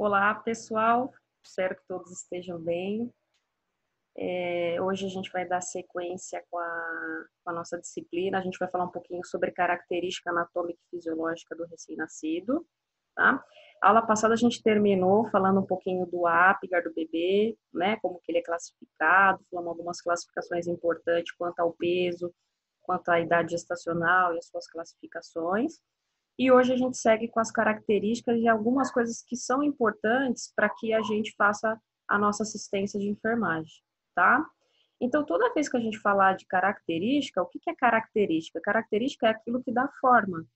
Olá, pessoal. Espero que todos estejam bem. Hoje a gente vai dar sequência com a nossa disciplina. A gente vai falar um pouquinho sobre característica anatômica e fisiológica do recém-nascido, tá? A aula passada a gente terminou falando um pouquinho do Apgar do bebê, né? Como que ele é classificado, falamos algumas classificações importantes quanto ao peso, quanto à idade gestacional e as suas classificações. E hoje a gente segue com as características de algumas coisas que são importantes para que a gente faça a nossa assistência de enfermagem, tá? Então, toda vez que a gente falar de característica, o que é característica? Característica é aquilo que dá forma,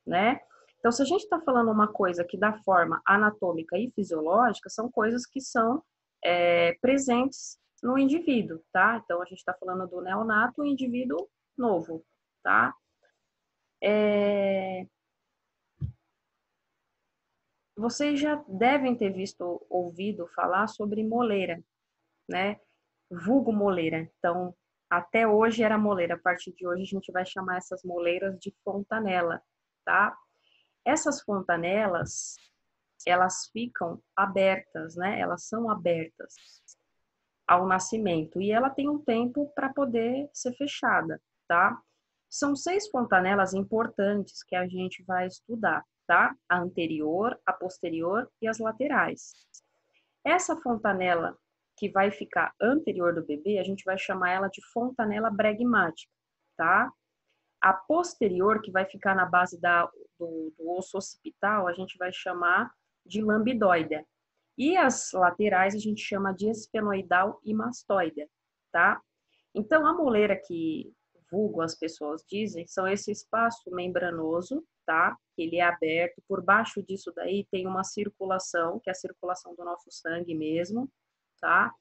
né? Então, se a gente está falando uma coisa que dá forma anatômica e fisiológica, são coisas que são presentes no indivíduo, tá? Então, a gente está falando do neonato, o indivíduo novo, tá? Vocês já devem ter visto, ouvido falar sobre moleira, né? Vulgo moleira. Então, até hoje era moleira. A partir de hoje a gente vai chamar essas moleiras de fontanela, tá? Essas fontanelas, elas ficam abertas, né? Elas são abertas ao nascimento e ela tem um tempo para poder ser fechada, tá? São 6 fontanelas importantes que a gente vai estudar, tá? A anterior, a posterior e as laterais. Essa fontanela que vai ficar anterior do bebê, a gente vai chamar ela de fontanela bregmática, tá? A posterior, que vai ficar na base do osso occipital, a gente vai chamar de lambidóide. E as laterais a gente chama de esfenoidal e mastoide, tá? Então, a moleira que vulgo as pessoas dizem são esse espaço membranoso, tá? Ele é aberto, por baixo disso daí tem uma circulação, que é a circulação do nosso sangue mesmo, tá?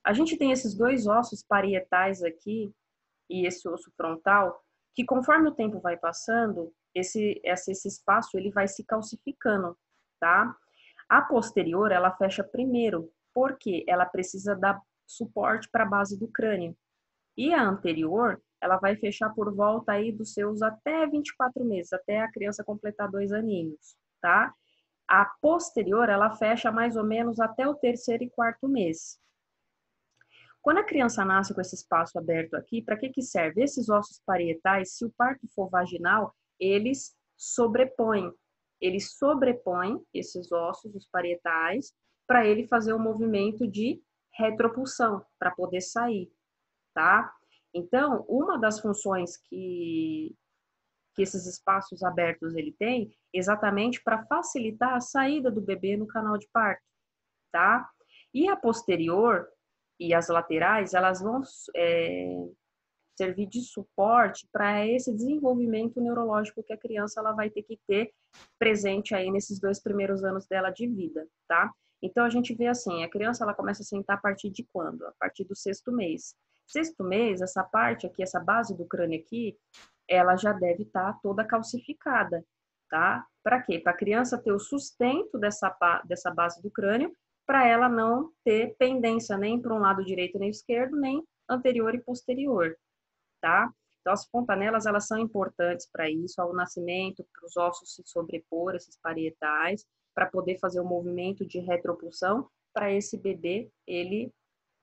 A gente tem esses dois ossos parietais aqui e esse osso frontal, que conforme o tempo vai passando, esse espaço ele vai se calcificando, tá? A posterior, ela fecha primeiro, porque ela precisa dar suporte para a base do crânio. E a anterior, ela vai fechar por volta aí dos seus até 24 meses, até a criança completar 2 aninhos, tá? A posterior, ela fecha mais ou menos até o terceiro e quarto mês. Quando a criança nasce com esse espaço aberto aqui, para que serve? Esses ossos parietais, se o parto for vaginal, eles sobrepõem. Eles sobrepõem esses ossos, os parietais, para ele fazer o movimento de retropulsão, para poder sair, tá? Então, uma das funções que esses espaços abertos ele tem, exatamente para facilitar a saída do bebê no canal de parto, tá? E a posterior e as laterais, elas vão servir de suporte para esse desenvolvimento neurológico que a criança ela vai ter que ter presente aí nesses 2 primeiros anos dela de vida, tá? Então a gente vê assim, a criança ela começa a sentar a partir de quando? A partir do 6º mês. 6º mês, essa parte aqui, essa base do crânio aqui, ela já deve estar toda calcificada, tá? Para quê? Para a criança ter o sustento dessa base do crânio, para ela não ter pendência nem para um lado direito nem esquerdo, nem anterior e posterior, tá? Então, as fontanelas, elas são importantes para isso, ao nascimento, para os ossos se sobrepor, esses parietais, para poder fazer o movimento de retropulsão, para esse bebê, ele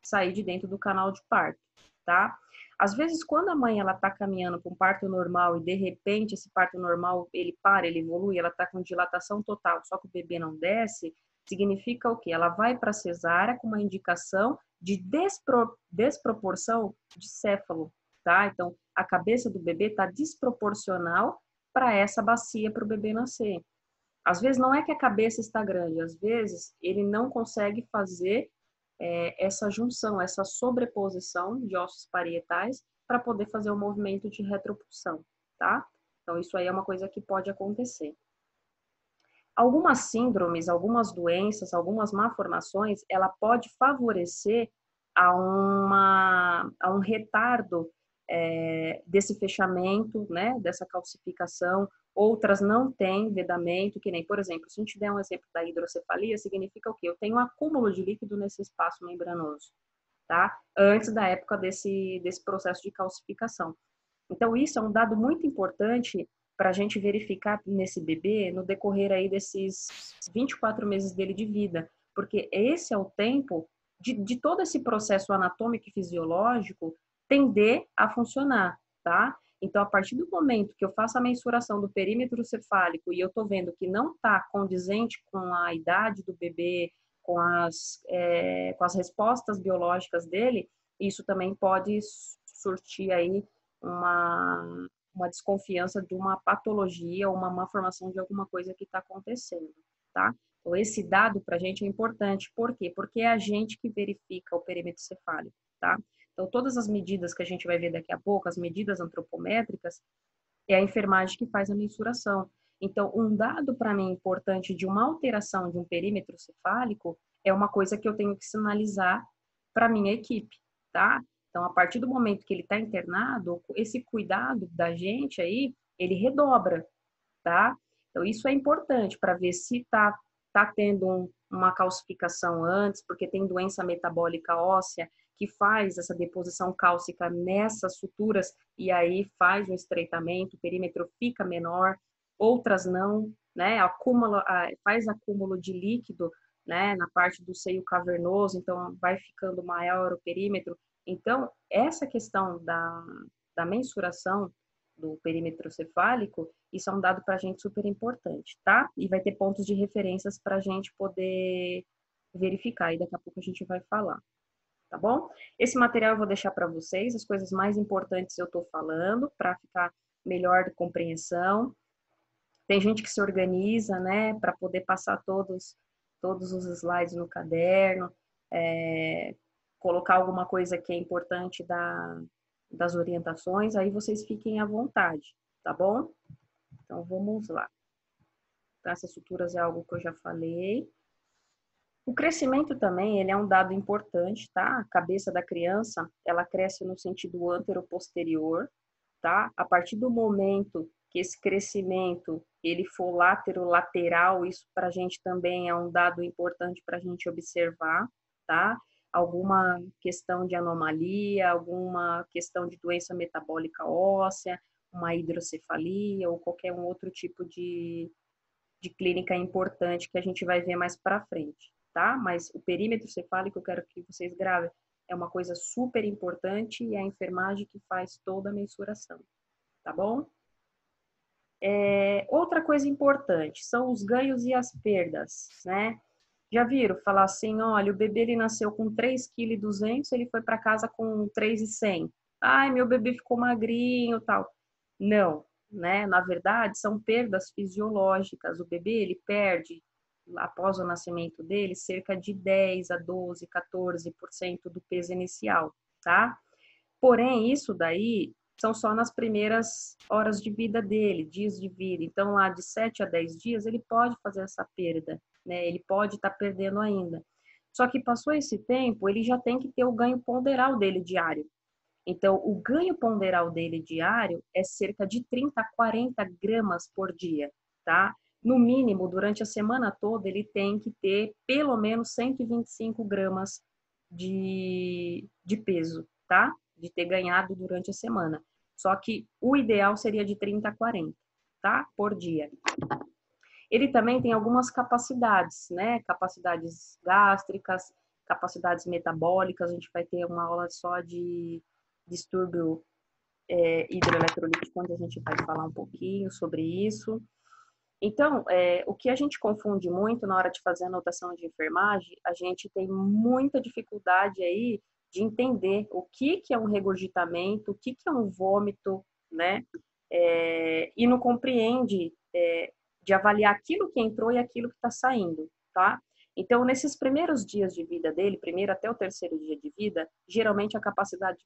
sair de dentro do canal de parto, tá? Às vezes, quando a mãe, ela tá caminhando com parto normal e, de repente, esse parto normal, ele para, ele evolui, ela tá com dilatação total, só que o bebê não desce, significa o quê? Ela vai para cesárea com uma indicação de desproporção de céfalo, tá? Então, a cabeça do bebê está desproporcional para essa bacia para o bebê nascer. Às vezes não é que a cabeça está grande, às vezes ele não consegue fazer essa junção, essa sobreposição de ossos parietais para poder fazer o movimento de retropulsão, tá? Então, isso aí é uma coisa que pode acontecer. Algumas síndromes, algumas doenças, algumas malformações, ela pode favorecer a um retardo desse fechamento, né, dessa calcificação. Outras não têm vedamento, que nem, por exemplo, se a gente der um exemplo da hidrocefalia, significa o quê? Eu tenho um acúmulo de líquido nesse espaço membranoso, tá? Antes da época desse processo de calcificação. Então, isso é um dado muito importante para a gente verificar nesse bebê no decorrer aí desses 24 meses dele de vida, porque esse é o tempo de todo esse processo anatômico e fisiológico tender a funcionar, tá? Então, a partir do momento que eu faço a mensuração do perímetro cefálico e eu tô vendo que não está condizente com a idade do bebê, com as respostas biológicas dele, isso também pode surtir aí uma desconfiança de uma patologia ou uma má formação de alguma coisa que está acontecendo, tá? Então, esse dado para a gente é importante. Por quê? Porque é a gente que verifica o perímetro cefálico, tá? Então, todas as medidas que a gente vai ver daqui a pouco, as medidas antropométricas, é a enfermagem que faz a mensuração. Então, um dado para mim importante de uma alteração de um perímetro cefálico é uma coisa que eu tenho que sinalizar para minha equipe, tá? Então, a partir do momento que ele está internado, esse cuidado da gente aí, ele redobra, tá? Então, isso é importante para ver se tá tendo uma calcificação antes, porque tem doença metabólica óssea que faz essa deposição cálcica nessas suturas e aí faz um estreitamento, o perímetro fica menor, outras não, né? Faz acúmulo de líquido, né, na parte do seio cavernoso, então vai ficando maior o perímetro. Então, essa questão da mensuração do perímetro cefálico, isso é um dado para a gente super importante, tá? E vai ter pontos de referências para a gente poder verificar, e daqui a pouco a gente vai falar, tá bom? Esse material eu vou deixar para vocês, as coisas mais importantes eu estou falando, para ficar melhor de compreensão. Tem gente que se organiza, né, para poder passar todos os slides no caderno, colocar alguma coisa que é importante das orientações, aí vocês fiquem à vontade, tá bom? Então, vamos lá. Então, essas suturas é algo que eu já falei. O crescimento também, ele é um dado importante, tá? A cabeça da criança, ela cresce no sentido antero-posterior, tá? A partir do momento que esse crescimento, ele for lateral, isso para a gente também é um dado importante para a gente observar, tá? Alguma questão de anomalia, alguma questão de doença metabólica óssea, uma hidrocefalia ou qualquer um outro tipo de clínica importante que a gente vai ver mais para frente, tá? Mas o perímetro cefálico, eu quero que vocês gravem, é uma coisa super importante e é a enfermagem que faz toda a mensuração, tá bom? Outra coisa importante são os ganhos e as perdas, né? Já viram falar assim, olha, o bebê ele nasceu com 3,2 kg, ele foi para casa com 3,100. Ai, meu bebê ficou magrinho, tal. Não, né? Na verdade, são perdas fisiológicas. O bebê, ele perde, após o nascimento dele, cerca de 10 a 12, 14% do peso inicial, tá? Porém, isso daí são só nas primeiras horas de vida dele, dias de vida. Então, lá de 7 a 10 dias, ele pode fazer essa perda, né? Ele pode estar perdendo ainda. Só que passou esse tempo, ele já tem que ter o ganho ponderal dele diário. Então, o ganho ponderal dele diário é cerca de 30 a 40 gramas por dia, tá? No mínimo, durante a semana toda, ele tem que ter pelo menos 125 gramas de peso, tá? De ter ganhado durante a semana. Só que o ideal seria de 30 a 40, tá? Por dia. Ele também tem algumas capacidades, né? Capacidades gástricas, capacidades metabólicas. A gente vai ter uma aula só de distúrbio hidroeletrolítico, onde a gente vai falar um pouquinho sobre isso. Então, o que a gente confunde muito na hora de fazer a anotação de enfermagem, a gente tem muita dificuldade aí de entender o que é um regurgitamento, o que é um vômito, né? E não compreende de avaliar aquilo que entrou e aquilo que está saindo, tá? Então, nesses primeiros dias de vida dele, primeiro até o terceiro dia de vida, geralmente a capacidade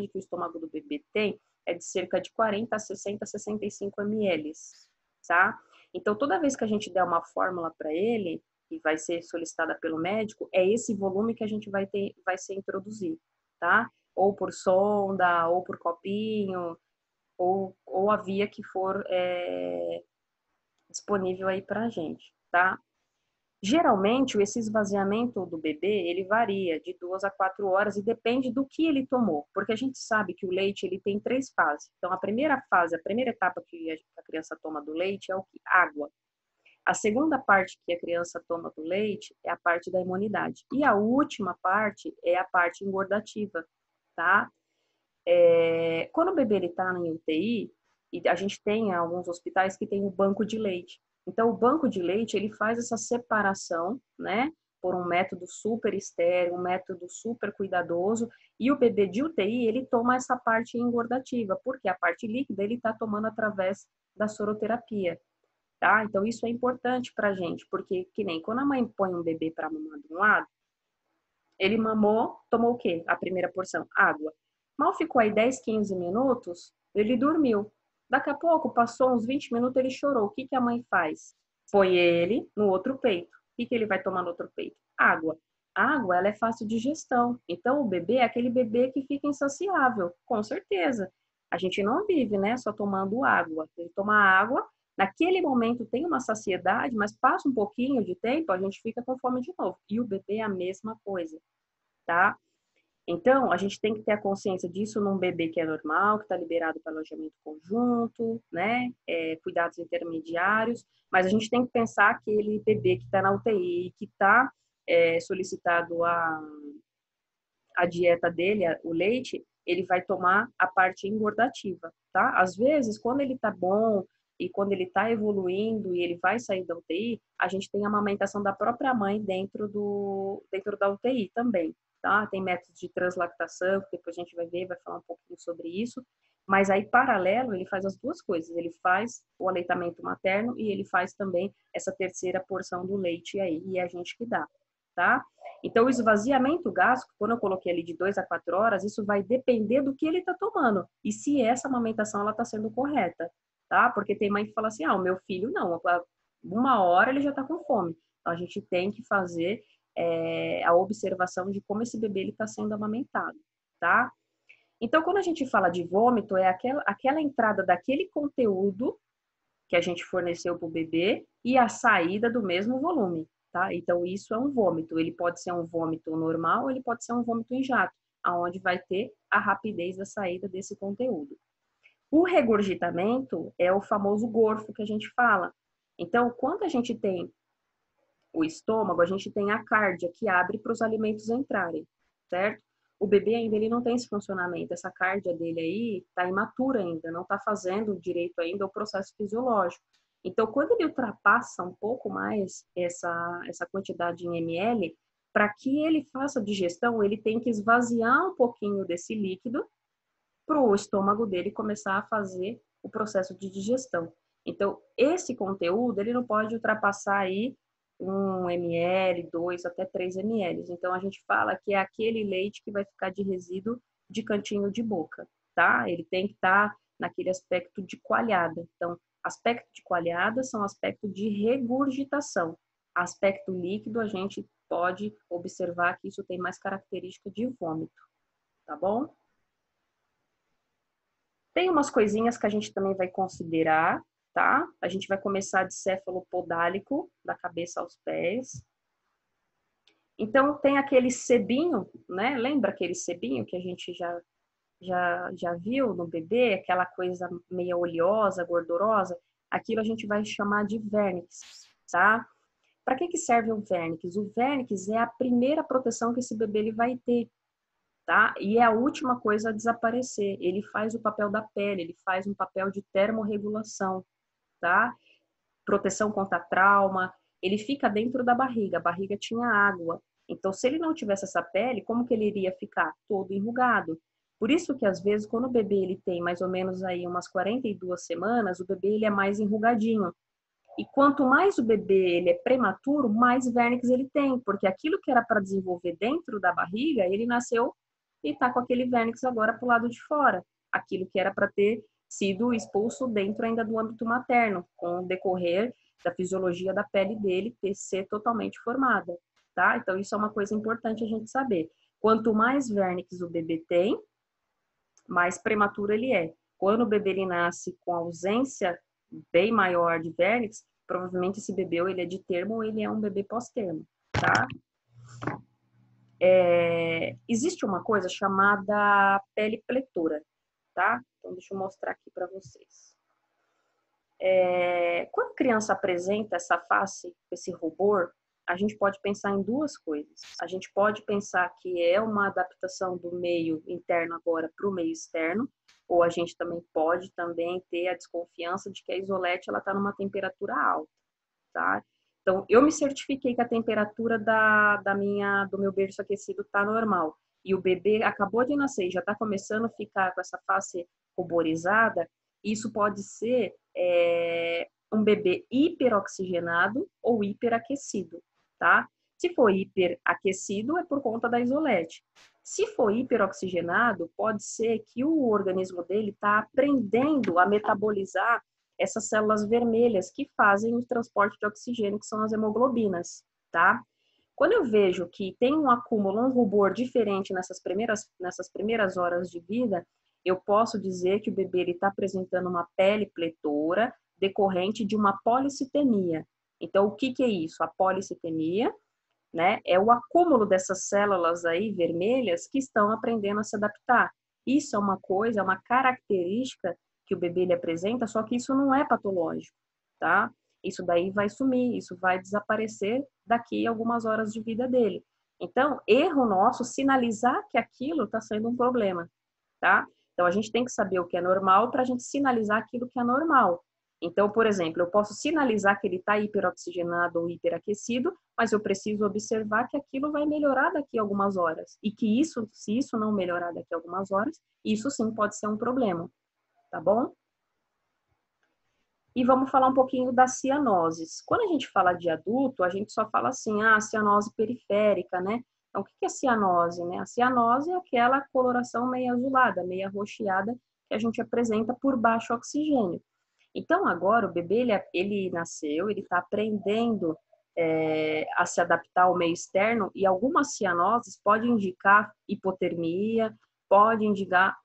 que o estômago do bebê tem é de cerca de 40 a 60, 65 ml, tá? Então, toda vez que a gente der uma fórmula para ele, que vai ser solicitada pelo médico, é esse volume que a gente vai ser introduzido, tá? Ou por sonda, ou por copinho, ou a via que for disponível aí para a gente, tá? Geralmente, esse esvaziamento do bebê, ele varia de 2 a 4 horas e depende do que ele tomou, porque a gente sabe que o leite, ele tem 3 fases. Então, a primeira fase, a primeira etapa que a criança toma do leite é o que? Água. A segunda parte que a criança toma do leite é a parte da imunidade. E a última parte é a parte engordativa, tá? Quando o bebê está em UTI, e a gente tem alguns hospitais que tem o banco de leite. Então, o banco de leite, ele faz essa separação, né? Por um método super estéril, um método super cuidadoso. E o bebê de UTI, ele toma essa parte engordativa, porque a parte líquida ele está tomando através da soroterapia, tá? Então, isso é importante pra gente, porque que nem quando a mãe põe um bebê para mamar de um lado, ele mamou, tomou o quê? A primeira porção, água. Mal ficou aí 10, 15 minutos, ele dormiu. Daqui a pouco, passou uns 20 minutos, ele chorou. O que que a mãe faz? Põe ele no outro peito. O que que ele vai tomar no outro peito? Água. A água, ela é fácil de digestão. Então, o bebê é aquele bebê que fica insaciável, com certeza. A gente não vive, né, só tomando água. Ele toma água, naquele momento tem uma saciedade, mas passa um pouquinho de tempo, a gente fica com fome de novo. E o bebê é a mesma coisa, tá? Então, a gente tem que ter a consciência disso num bebê que é normal, que está liberado para alojamento conjunto, né? Cuidados intermediários, mas a gente tem que pensar aquele bebê que está na UTI, que está solicitado a dieta dele, o leite, ele vai tomar a parte engordativa, tá? Às vezes, quando ele tá bom e quando ele tá evoluindo e ele vai sair da UTI, a gente tem a amamentação da própria mãe dentro da UTI também, tá? Tem métodos de translactação, que depois a gente vai ver, vai falar um pouquinho sobre isso, mas aí, paralelo, ele faz as duas coisas, ele faz o aleitamento materno e ele faz também essa terceira porção do leite aí, e é a gente que dá, tá? Então, o esvaziamento gástrico, quando eu coloquei ali de 2 a 4 horas, isso vai depender do que ele está tomando e se essa amamentação ela está sendo correta, tá? Porque tem mãe que fala assim, o meu filho não, 1 hora ele já está com fome. Então, a gente tem que fazer a observação de como esse bebê está sendo amamentado, tá? Então, quando a gente fala de vômito, é aquela entrada daquele conteúdo que a gente forneceu para o bebê e a saída do mesmo volume, tá? Então, isso é um vômito. Ele pode ser um vômito normal, ele pode ser um vômito em jato, aonde vai ter a rapidez da saída desse conteúdo. O regurgitamento é o famoso gorfo que a gente fala. Então, quando a gente tem o estômago, a gente tem a cárdia que abre para os alimentos entrarem, certo? O bebê ainda ele não tem esse funcionamento, essa cárdia dele aí está imatura ainda, não está fazendo direito ainda o processo fisiológico. Então, quando ele ultrapassa um pouco mais essa quantidade em ml, para que ele faça a digestão, ele tem que esvaziar um pouquinho desse líquido para o estômago dele começar a fazer o processo de digestão. Então, esse conteúdo, ele não pode ultrapassar aí 1 ml, 2 até 3 ml. Então, a gente fala que é aquele leite que vai ficar de resíduo de cantinho de boca, tá? Ele tem que estar naquele aspecto de coalhada. Então, aspecto de coalhada são aspecto de regurgitação. Aspecto líquido, a gente pode observar que isso tem mais característica de vômito, tá bom? Tem umas coisinhas que a gente também vai considerar, tá? A gente vai começar de céfalopodálico, da cabeça aos pés. Então, tem aquele sebinho, né? Lembra aquele sebinho que a gente já viu no bebê? Aquela coisa meio oleosa, gordurosa? Aquilo a gente vai chamar de vernix, tá? Para que serve o vernix? O vernix é a primeira proteção que esse bebê ele vai ter, tá? E é a última coisa a desaparecer. Ele faz o papel da pele, ele faz um papel de termorregulação, tá? Proteção contra trauma. Ele fica dentro da barriga. A barriga tinha água. Então, se ele não tivesse essa pele, como que ele iria ficar? Todo enrugado. Por isso que, às vezes, quando o bebê ele tem mais ou menos aí umas 42 semanas, o bebê ele é mais enrugadinho. E quanto mais o bebê ele é prematuro, mais vernix ele tem, porque aquilo que era para desenvolver dentro da barriga, ele nasceu e está com aquele vernix agora para o lado de fora. Aquilo que era para ter sido expulso dentro ainda do âmbito materno, com o decorrer da fisiologia da pele dele ter ser totalmente formada, tá? Então isso é uma coisa importante a gente saber. Quanto mais vernix o bebê tem, mais prematuro ele é. Quando o bebê ele nasce com ausência bem maior de vernix, provavelmente esse bebê ou ele é de termo ou ele é um bebê pós-termo, tá? Existe uma coisa chamada pele pletora, tá? Então, deixa eu mostrar aqui para vocês. Quando a criança apresenta essa face, esse rubor, a gente pode pensar em duas coisas. A gente pode pensar que é uma adaptação do meio interno agora para o meio externo, ou a gente também pode ter a desconfiança de que a isolete ela está numa temperatura alta, tá? Então, eu me certifiquei que a temperatura do meu berço aquecido está normal. E o bebê acabou de nascer e já está começando a ficar com essa face ruborizada. Isso pode ser um bebê hiperoxigenado ou hiperaquecido, tá? Se for hiperaquecido, é por conta da isolete. Se for hiperoxigenado, pode ser que o organismo dele está aprendendo a metabolizar essas células vermelhas que fazem o transporte de oxigênio, que são as hemoglobinas, tá? Quando eu vejo que tem um acúmulo, um rubor diferente nessas primeiras horas de vida, eu posso dizer que o bebê está apresentando uma pele pletora decorrente de uma policitemia. Então, o que é isso? A policitemia, né, é o acúmulo dessas células aí vermelhas que estão aprendendo a se adaptar. Isso é uma coisa, é uma característica que o bebê ele apresenta, só que isso não é patológico, tá? Isso daí vai sumir, isso vai desaparecer daqui a algumas horas de vida dele. Então, erro nosso sinalizar que aquilo está sendo um problema, tá? Então, a gente tem que saber o que é normal para a gente sinalizar aquilo que é normal. Então, por exemplo, eu posso sinalizar que ele está hiperoxigenado ou hiperaquecido, mas eu preciso observar que aquilo vai melhorar daqui a algumas horas. E que isso, se isso não melhorar daqui a algumas horas, isso sim pode ser um problema, tá bom? E vamos falar um pouquinho das cianoses. Quando a gente fala de adulto, a gente só fala assim, cianose periférica, né? Então, o que é cianose, né? A cianose é aquela coloração meio azulada, meio arroxeada que a gente apresenta por baixo oxigênio. Então, agora o bebê, ele nasceu, ele está aprendendo a se adaptar ao meio externo e algumas cianoses podem indicar hipotermia, pode indicar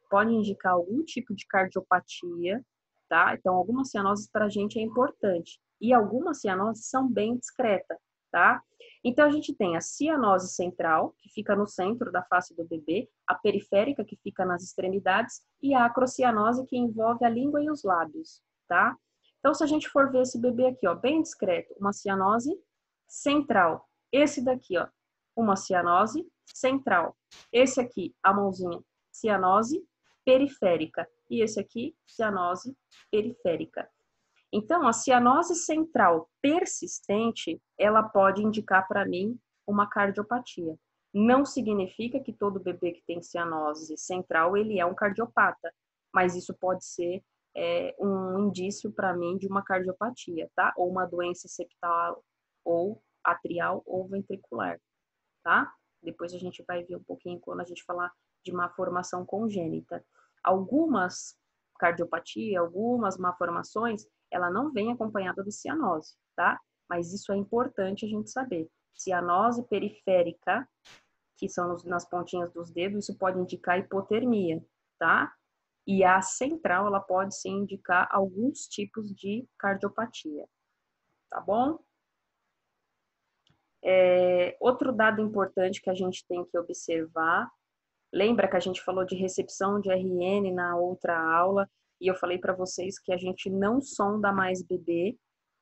algum tipo de cardiopatia, tá? Então, algumas cianoses para a gente é importante. E algumas cianoses são bem discretas, tá? Então, a gente tem a cianose central, que fica no centro da face do bebê, a periférica, que fica nas extremidades, e a acrocianose, que envolve a língua e os lábios, tá? Então, se a gente for ver esse bebê aqui, ó, bem discreto, uma cianose central. Esse daqui, ó, uma cianose central. Esse aqui, a mãozinha, cianose periférica. E esse aqui, cianose periférica. Então, a cianose central persistente, ela pode indicar para mim uma cardiopatia. Não significa que todo bebê que tem cianose central, ele é um cardiopata, mas isso pode ser um indício para mim de uma cardiopatia, tá? Ou uma doença septal, ou atrial, ou ventricular, tá? Depois a gente vai ver um pouquinho quando a gente falar de uma formação congênita. Algumas cardiopatia, algumas malformações, ela não vem acompanhada de cianose, tá? Mas isso é importante a gente saber. Cianose periférica, que são nas pontinhas dos dedos, isso pode indicar hipotermia, tá? E a central, ela pode sim indicar alguns tipos de cardiopatia, tá bom? Outro dado importante que a gente tem que observar, lembra que a gente falou de recepção de RN na outra aula, e eu falei para vocês que a gente não sonda mais bebê,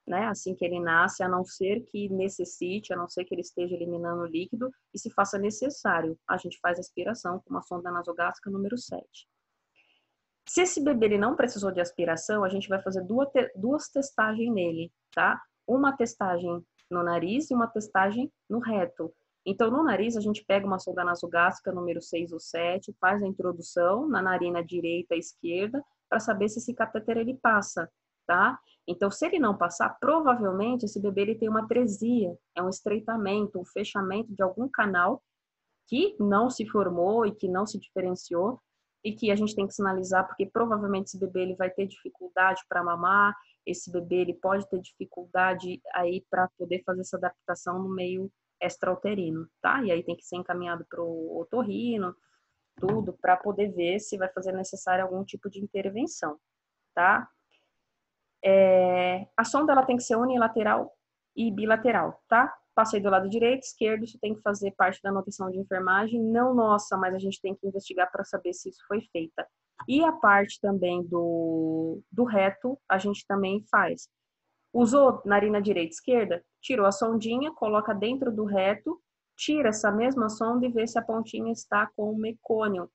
né, assim que ele nasce, a não ser que necessite, a não ser que ele esteja eliminando líquido, e se faça necessário, a gente faz aspiração com uma sonda nasogástrica número 7. Se esse bebê ele não precisou de aspiração, a gente vai fazer duas testagens nele, tá? Uma testagem no nariz e uma testagem no reto. Então, no nariz, a gente pega uma sonda nasogástrica número 6 ou 7, faz a introdução na narina direita e esquerda, para saber se esse catéter ele passa, tá? Então, se ele não passar, provavelmente esse bebê ele tem uma atresia, é um estreitamento, um fechamento de algum canal que não se formou e que não se diferenciou e que a gente tem que sinalizar, porque provavelmente esse bebê ele vai ter dificuldade para mamar, esse bebê ele pode ter dificuldade aí para poder fazer essa adaptação no meio extrauterino, tá? E aí tem que ser encaminhado para o otorrino, tudo, para poder ver se vai fazer necessário algum tipo de intervenção, tá? A sonda ela tem que ser unilateral e bilateral, tá? Passei do lado direito, esquerdo, isso tem que fazer parte da anotação de enfermagem, não nossa, mas a gente tem que investigar para saber se isso foi feita. E a parte também do reto, a gente também faz. Usou narina direita e esquerda, tirou a sondinha, coloca dentro do reto, tira essa mesma sonda e vê se a pontinha está com o mecônio.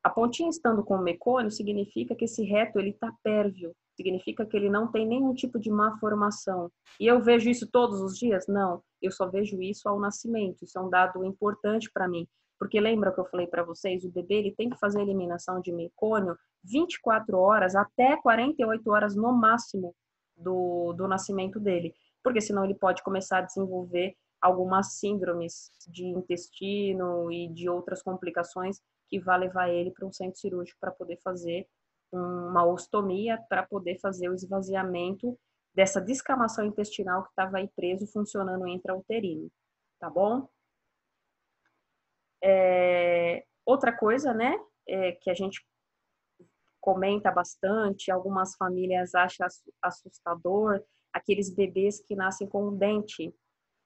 A pontinha estando com o mecônio significa que esse reto ele está pérvio, significa que ele não tem nenhum tipo de má formação. E eu vejo isso todos os dias? Não, eu só vejo isso ao nascimento. Isso é um dado importante para mim, porque lembra que eu falei para vocês, o bebê ele tem que fazer a eliminação de mecônio 24 horas até 48 horas no máximo do nascimento dele, porque senão ele pode começar a desenvolver algumas síndromes de intestino e de outras complicações que vai levar ele para um centro cirúrgico para poder fazer uma ostomia, para poder fazer o esvaziamento dessa descamação intestinal que estava aí preso, funcionando intrauterino, tá bom? Outra coisa, né, que a gente comenta bastante, algumas famílias acham assustador, aqueles bebês que nascem com um dente,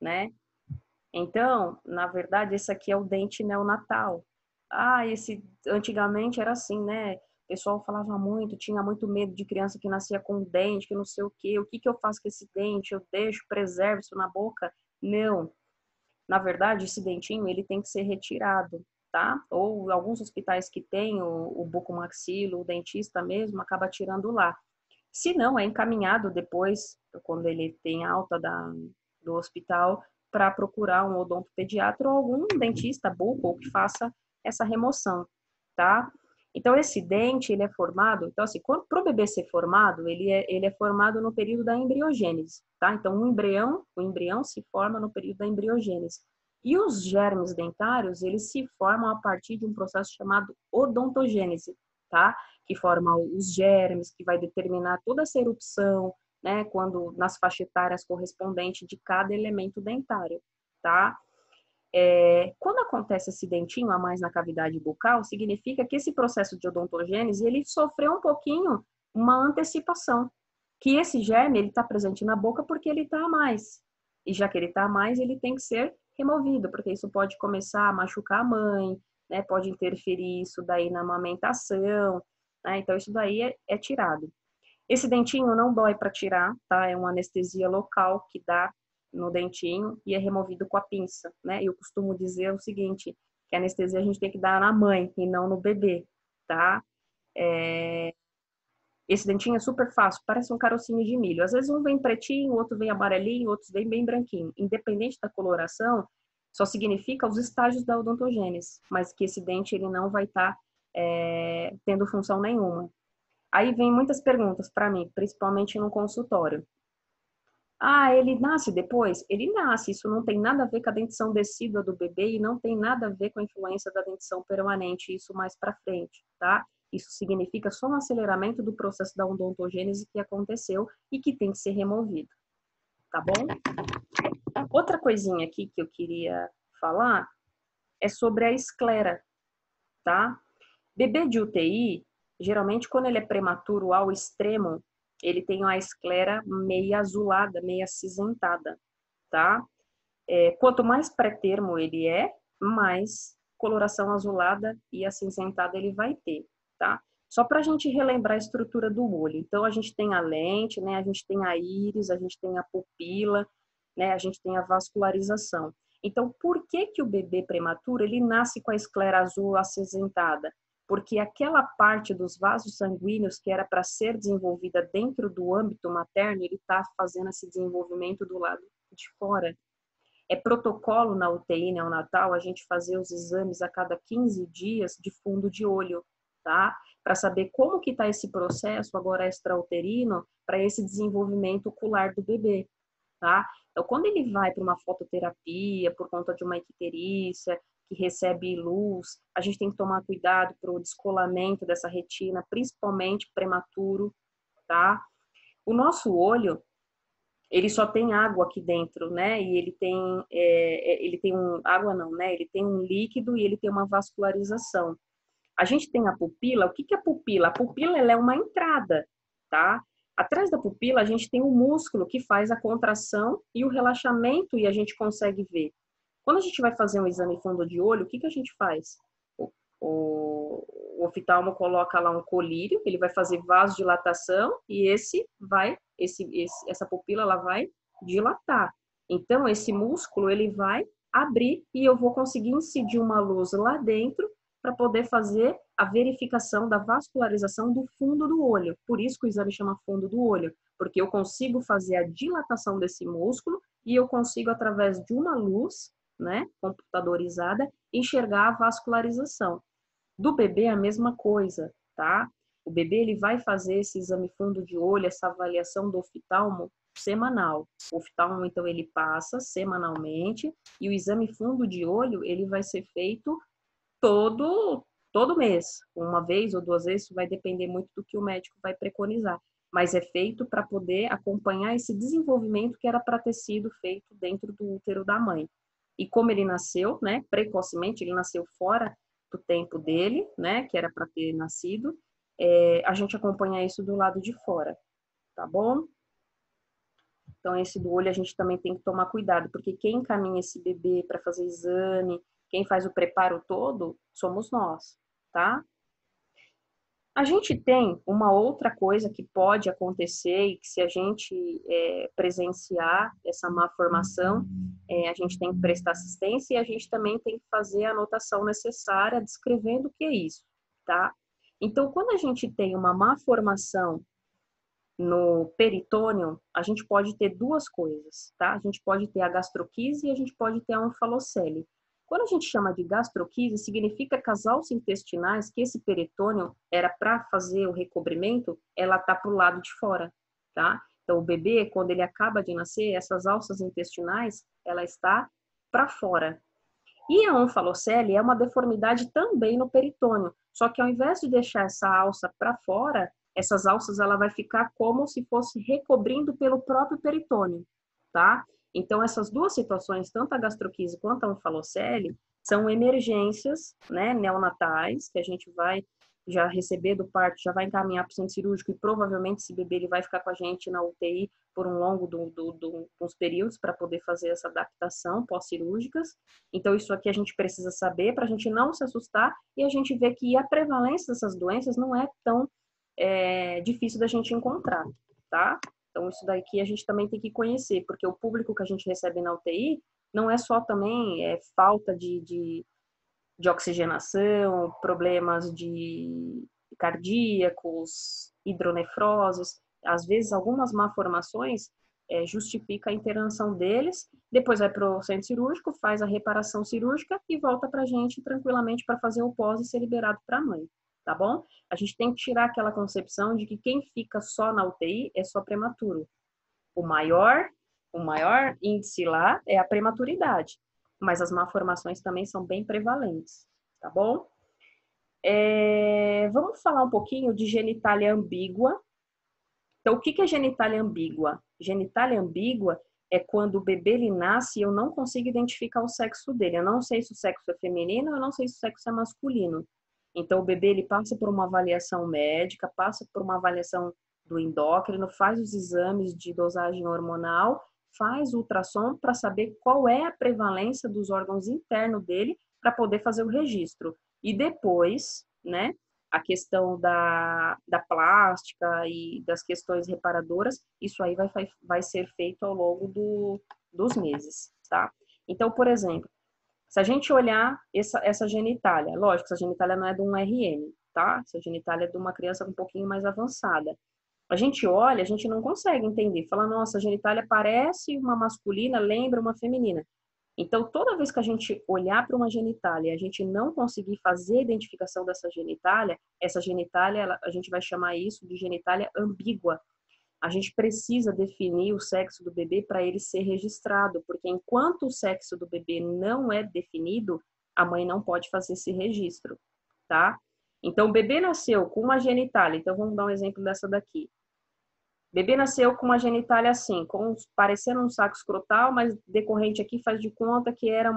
né? Então, na verdade, esse aqui é o dente neonatal. Antigamente era assim, né? O pessoal falava muito, tinha muito medo de criança que nascia com dente, que não sei o quê. O que eu faço com esse dente? Eu deixo, preservo isso na boca? Não. Na verdade, esse dentinho, ele tem que ser retirado, tá? Ou alguns hospitais que tem o bucomaxilo, o dentista mesmo, acaba tirando lá. Se não, é encaminhado depois, quando ele tem alta do hospital, para procurar um odontopediatra ou algum dentista buco que faça essa remoção, tá? Então, esse dente, ele é formado, então assim, para o bebê ser formado, ele é formado no período da embriogênese, tá? Então, o embrião se forma no período da embriogênese. E os germes dentários, eles se formam a partir de um processo chamado odontogênese, tá? Que forma os germes, que vai determinar toda essa erupção, né? Quando nas faixas etárias correspondentes de cada elemento dentário, tá? Quando acontece esse dentinho a mais na cavidade bucal, significa que esse processo de odontogênese, ele sofreu um pouquinho uma antecipação, que esse germe, ele está presente na boca porque ele está a mais. E já que ele está a mais, ele tem que ser removido, porque isso pode começar a machucar a mãe, né? Pode interferir isso daí na amamentação, né? Então, isso daí é tirado. Esse dentinho não dói para tirar, tá? É uma anestesia local que dá no dentinho e é removido com a pinça, né? Eu costumo dizer o seguinte, que a anestesia a gente tem que dar na mãe e não no bebê, tá? Esse dentinho é super fácil, parece um carocinho de milho. Às vezes um vem pretinho, outro vem amarelinho, outros vem bem branquinho. Independente da coloração, só significa os estágios da odontogênese, mas que esse dente ele não vai estar tendo função nenhuma. Aí vem muitas perguntas para mim, principalmente no consultório. Ele nasce depois? Ele nasce, isso não tem nada a ver com a dentição decídua do bebê e não tem nada a ver com a influência da dentição permanente, isso mais para frente, tá? Isso significa só um aceleramento do processo da odontogênese que aconteceu e que tem que ser removido, tá bom? Outra coisinha aqui que eu queria falar é sobre a esclera, tá? Bebê de UTI, geralmente quando ele é prematuro ao extremo, ele tem a esclera meia azulada, meia acinzentada, tá? Quanto mais pré-termo ele é, mais coloração azulada e acinzentada ele vai ter, tá? Só para a gente relembrar a estrutura do olho. Então, a gente tem a lente, né? A gente tem a íris, a gente tem a pupila, né? A gente tem a vascularização. Então, por que que o bebê prematuro, ele nasce com a esclera azul acinzentada? Porque aquela parte dos vasos sanguíneos que era para ser desenvolvida dentro do âmbito materno, ele está fazendo esse desenvolvimento do lado de fora. É protocolo na UTI neonatal a gente fazer os exames a cada 15 dias de fundo de olho, tá? Para saber como que está esse processo agora extrauterino para esse desenvolvimento ocular do bebê, tá? Então, quando ele vai para uma fototerapia por conta de uma icterícia, que recebe luz, a gente tem que tomar cuidado para o descolamento dessa retina, principalmente prematuro, tá? O nosso olho, ele só tem água aqui dentro, né? E ele tem água não, né? Ele tem um líquido e ele tem uma vascularização. A gente tem a pupila. O que que é a pupila? A pupila ela é uma entrada, tá? Atrás da pupila, a gente tem um músculo que faz a contração e o relaxamento e a gente consegue ver. Quando a gente vai fazer um exame fundo de olho, o que a gente faz? O oftalmo coloca lá um colírio, ele vai fazer vasodilatação e essa pupila ela vai dilatar. Então, esse músculo ele vai abrir e eu vou conseguir incidir uma luz lá dentro para poder fazer a verificação da vascularização do fundo do olho. Por isso que o exame chama fundo do olho, porque eu consigo fazer a dilatação desse músculo e eu consigo, através de uma luz, né, computadorizada, enxergar a vascularização. Do bebê a mesma coisa, tá? O bebê ele vai fazer esse exame fundo de olho, essa avaliação do oftalmo semanal. O oftalmo, então, ele passa semanalmente e o exame fundo de olho, ele vai ser feito todo mês, uma vez ou duas vezes, isso vai depender muito do que o médico vai preconizar, mas é feito para poder acompanhar esse desenvolvimento que era para ter sido feito dentro do útero da mãe. E como ele nasceu, né, precocemente, ele nasceu fora do tempo dele, né, que era para ter nascido, a gente acompanha isso do lado de fora, tá bom? Então, esse do olho a gente também tem que tomar cuidado, porque quem encaminha esse bebê para fazer exame, quem faz o preparo todo, somos nós, tá? A gente tem uma outra coisa que pode acontecer e que se a gente presenciar essa má formação, a gente tem que prestar assistência e a gente também tem que fazer a anotação necessária descrevendo o que é isso, tá? Então, quando a gente tem uma má formação no peritônio, a gente pode ter duas coisas, tá? A gente pode ter a gastroquise e a gente pode ter a onfalocele. Quando a gente chama de gastroquise, significa que as alças intestinais, que esse peritônio era para fazer o recobrimento, ela tá pro lado de fora, tá? Então, o bebê, quando ele acaba de nascer, essas alças intestinais, ela está para fora. E a onfalocele é uma deformidade também no peritônio, só que ao invés de deixar essa alça para fora, essas alças ela vai ficar como se fosse recobrindo pelo próprio peritônio, tá? Então essas duas situações, tanto a gastroquise quanto a onfalocele, são emergências, né, neonatais, que a gente vai já receber do parto, já vai encaminhar para o centro cirúrgico e provavelmente esse bebê ele vai ficar com a gente na UTI por um longo dos períodos para poder fazer essa adaptação pós-cirúrgicas. Então, isso aqui a gente precisa saber para a gente não se assustar e a gente ver que a prevalência dessas doenças não é tão difícil da gente encontrar, tá? Então, isso daqui a gente também tem que conhecer, porque o público que a gente recebe na UTI não é só também falta de oxigenação, problemas de cardíacos, hidronefroses. Às vezes, algumas malformações justifica a internação deles, depois vai para o centro cirúrgico, faz a reparação cirúrgica e volta para a gente tranquilamente para fazer o pós e ser liberado para a mãe, tá bom? A gente tem que tirar aquela concepção de que quem fica só na UTI é só prematuro. O maior índice lá é a prematuridade, mas as malformações também são bem prevalentes, tá bom? Vamos falar um pouquinho de genitália ambígua. Então, o que é genitália ambígua? Genitália ambígua é quando o bebê ele nasce e eu não consigo identificar o sexo dele. Eu não sei se o sexo é feminino, eu não sei se o sexo é masculino. Então, o bebê ele passa por uma avaliação médica, passa por uma avaliação do endócrino, faz os exames de dosagem hormonal, faz ultrassom para saber qual é a prevalência dos órgãos internos dele para poder fazer o registro. E depois, né, a questão da plástica e das questões reparadoras, isso aí vai ser feito ao longo dos meses, tá? Então, por exemplo, se a gente olhar essa genitália, lógico, essa genitália não é de um RN, tá? Essa genitália é de uma criança um pouquinho mais avançada. A gente olha, a gente não consegue entender. Fala, nossa, a genitália parece uma masculina, lembra uma feminina. Então, toda vez que a gente olhar para uma genitália e a gente não conseguir fazer a identificação dessa genitália, essa genitália, a gente vai chamar isso de genitália ambígua. A gente precisa definir o sexo do bebê para ele ser registrado, porque enquanto o sexo do bebê não é definido, a mãe não pode fazer esse registro, tá? Então, o bebê nasceu com uma genitália, então vamos dar um exemplo dessa daqui. O bebê nasceu com uma genitália assim, parecendo um saco escrotal, mas decorrente aqui faz de conta que era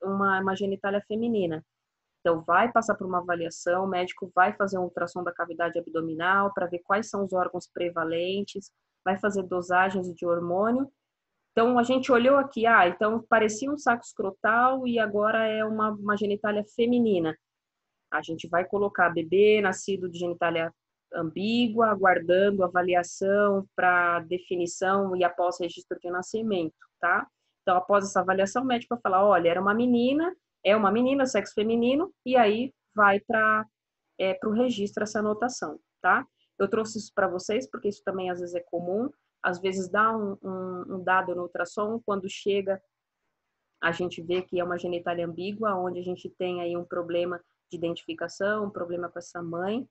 uma genitália feminina. Então, vai passar por uma avaliação, o médico vai fazer um ultrassom da cavidade abdominal para ver quais são os órgãos prevalentes, vai fazer dosagens de hormônio. Então, a gente olhou aqui, então parecia um saco escrotal e agora é uma genitália feminina. A gente vai colocar bebê nascido de genitália ambígua, aguardando avaliação para definição e após registro de nascimento, tá? Então, após essa avaliação, o médico vai falar, olha, era uma menina, é uma menina, sexo feminino, e aí vai para o registro essa anotação, tá? Eu trouxe isso para vocês, porque isso também às vezes é comum, às vezes dá um dado no ultrassom, quando chega, a gente vê que é uma genitália ambígua, onde a gente tem aí um problema de identificação, um problema com essa mãe,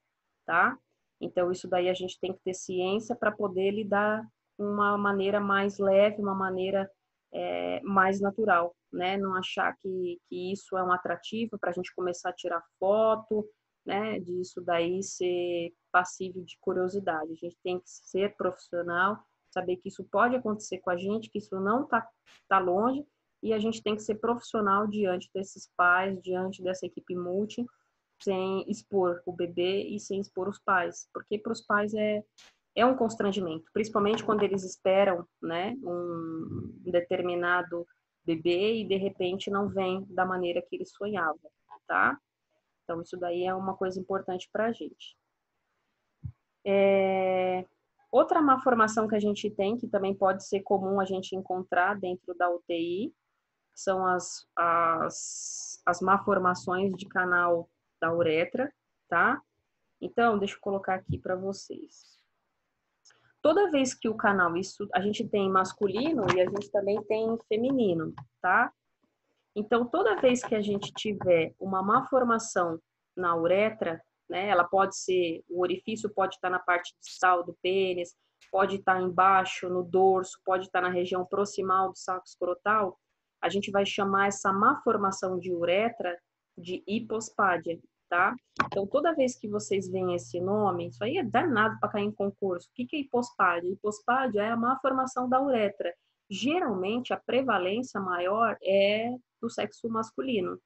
tá? Então, isso daí a gente tem que ter ciência para poder lidar de uma maneira mais leve, uma maneira mais natural, né? Não achar que isso é um atrativo para a gente começar a tirar foto, né? Disso daí ser passível de curiosidade. A gente tem que ser profissional, saber que isso pode acontecer com a gente, que isso não tá longe, e a gente tem que ser profissional diante desses pais, diante dessa equipe multi, sem expor o bebê e sem expor os pais, porque para os pais é um constrangimento, principalmente quando eles esperam, né, um determinado bebê e de repente não vem da maneira que eles sonhavam, tá? Então isso daí é uma coisa importante para a gente. Outra malformação que a gente tem, que também pode ser comum a gente encontrar dentro da UTI, são as malformações de canal da uretra, tá? Então, deixa eu colocar aqui para vocês. Toda vez que o canal, isso a gente tem masculino e a gente também tem feminino, tá? Então, toda vez que a gente tiver uma malformação na uretra, né, ela pode ser, o orifício pode estar na parte distal do pênis, pode estar embaixo, no dorso, pode estar na região proximal do saco escrotal, a gente vai chamar essa malformação de uretra de hipospádia, tá? Então, toda vez que vocês veem esse nome, isso aí é danado para cair em concurso. O que é hipospádia? Hipospádia é a malformação da uretra. Geralmente, a prevalência maior é do sexo masculino,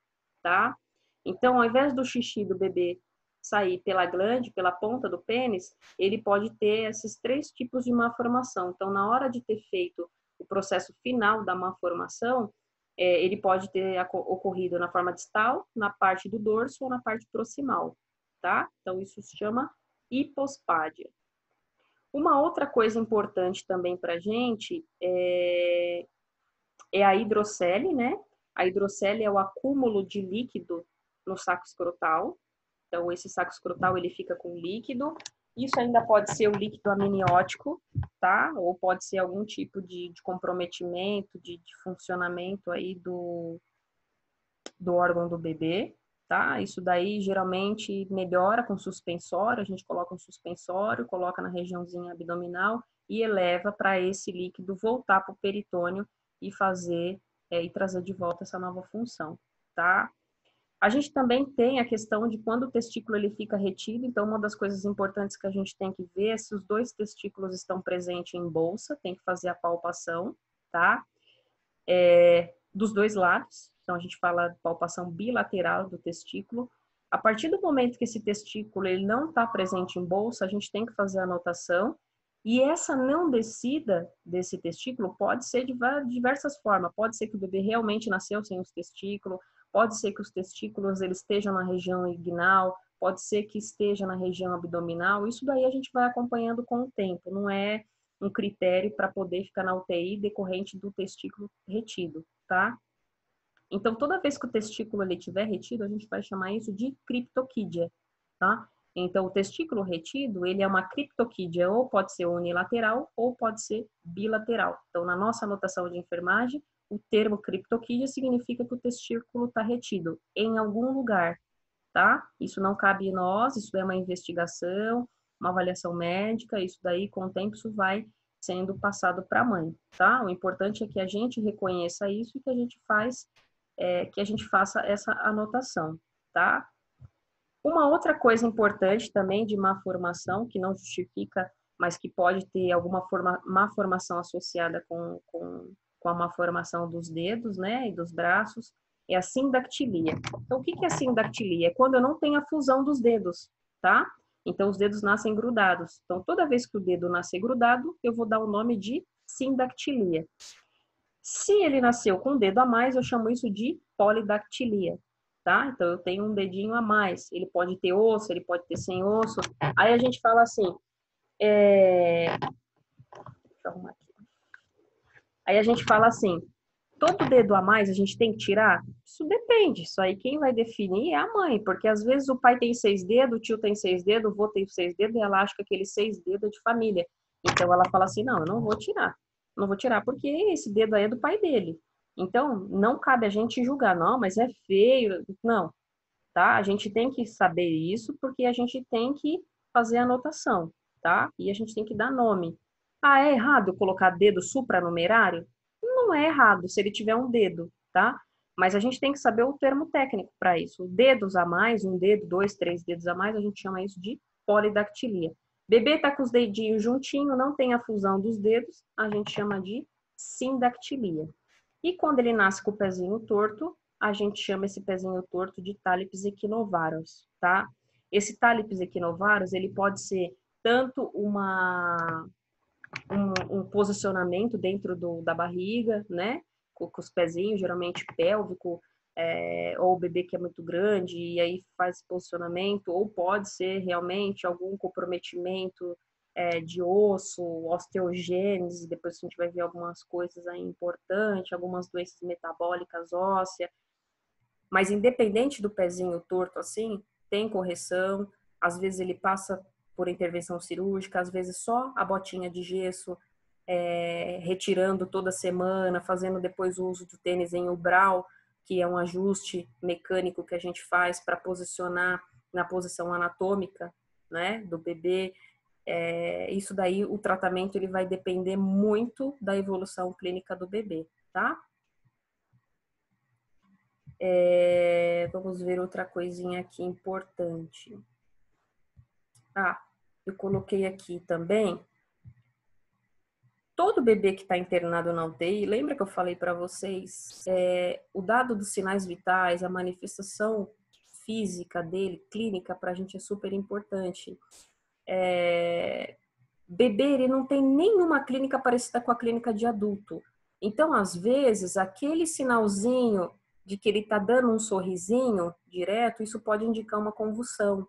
tá? Então, ao invés do xixi do bebê sair pela glande, pela ponta do pênis, ele pode ter esses 3 tipos de malformação. Então, na hora de ter feito o processo final da malformação, ele pode ter ocorrido na forma distal, na parte do dorso ou na parte proximal, tá? Então, isso se chama hipospádia. Uma outra coisa importante também para a gente é a hidrocele, né? A hidrocele é o acúmulo de líquido no saco escrotal. Então, esse saco escrotal, ele fica com líquido. Isso ainda pode ser o líquido amniótico, tá? Ou pode ser algum tipo de comprometimento, de funcionamento aí do órgão do bebê, tá? Isso daí geralmente melhora com suspensório, a gente coloca um suspensório, coloca na regiãozinha abdominal e eleva para esse líquido voltar para o peritônio e fazer e trazer de volta essa nova função, tá? A gente também tem a questão de quando o testículo ele fica retido, então uma das coisas importantes que a gente tem que ver é se os 2 testículos estão presentes em bolsa, tem que fazer a palpação, tá? Dos 2 lados, então a gente fala de palpação bilateral do testículo. A partir do momento que esse testículo ele não está presente em bolsa, a gente tem que fazer a anotação. E essa não descida desse testículo pode ser de diversas formas. Pode ser que o bebê realmente nasceu sem os testículos, pode ser que os testículos eles estejam na região inguinal, pode ser que esteja na região abdominal. Isso daí a gente vai acompanhando com o tempo, não é um critério para poder ficar na UTI decorrente do testículo retido, tá? Então, toda vez que o testículo ele estiver retido, a gente vai chamar isso de criptoquídea, tá? Então, o testículo retido, ele é uma criptoquídea, ou pode ser unilateral, ou pode ser bilateral. Então, na nossa anotação de enfermagem, o termo criptoquídea significa que o testículo está retido em algum lugar, tá? Isso não cabe a nós, isso é uma investigação, uma avaliação médica, isso daí, com o tempo, isso vai sendo passado para a mãe, tá? O importante é que a gente reconheça isso e que a gente faça essa anotação, tá? Uma outra coisa importante também de má formação, que não justifica, mas que pode ter alguma má formação associada com a má formação dos dedos, né, e dos braços, É a sindactilia. Então, o que é a sindactilia? É quando eu não tenho a fusão dos dedos, tá? Então, os dedos nascem grudados. Então, toda vez que o dedo nascer grudado, eu vou dar o nome de sindactilia. Se ele nasceu com um dedo a mais, eu chamo isso de polidactilia, tá? Então, eu tenho um dedinho a mais. Ele pode ter osso, ele pode ter sem osso. Aí a gente fala assim, deixa eu arrumar aqui. Aí a gente fala assim, todo dedo a mais a gente tem que tirar? Isso depende. Isso aí quem vai definir é a mãe, porque às vezes o pai tem 6 dedos, o tio tem 6 dedos, o vô tem 6 dedos, e ela acha que aqueles 6 dedos é de família. Então ela fala assim, não, eu não vou tirar. Não vou tirar porque esse dedo aí é do pai dele. Então, não cabe a gente julgar, não, mas é feio. Não, tá? A gente tem que saber isso porque a gente tem que fazer a anotação, tá? E a gente tem que dar nome. Ah, é errado colocar dedo supranumerário? Não é errado se ele tiver um dedo, tá? Mas a gente tem que saber o termo técnico para isso. Dedos a mais, um dedo, dois, três dedos a mais, a gente chama isso de polidactilia. Bebê tá com os dedinhos juntinho, não tem a fusão dos dedos, a gente chama de sindactilia. E quando ele nasce com o pezinho torto, a gente chama esse pezinho torto de Talipes equinovarus, tá? Esse Talipes equinovarus, ele pode ser tanto um posicionamento dentro da barriga, né? Com os pezinhos, geralmente pélvico, ou o bebê que é muito grande e aí faz posicionamento, ou pode ser realmente algum comprometimento de osso, osteogênese, depois a gente vai ver algumas coisas aí importantes, algumas doenças metabólicas ósseas, mas independente do pezinho torto assim, tem correção, às vezes ele passa por intervenção cirúrgica, às vezes só a botinha de gesso, retirando toda semana, fazendo depois o uso do tênis em ubral, que é um ajuste mecânico que a gente faz para posicionar na posição anatômica, né, do bebê. Isso daí, o tratamento ele vai depender muito da evolução clínica do bebê, tá? Vamos ver outra coisinha aqui importante. Eu coloquei aqui também. Todo bebê que está internado na UTI, lembra que eu falei para vocês, o dado dos sinais vitais, a manifestação física dele, clínica, para a gente é super importante. Bebê, ele não tem nenhuma clínica parecida com a clínica de adulto. Então, às vezes, aquele sinalzinho de que ele está dando um sorrisinho direto, isso pode indicar uma convulsão.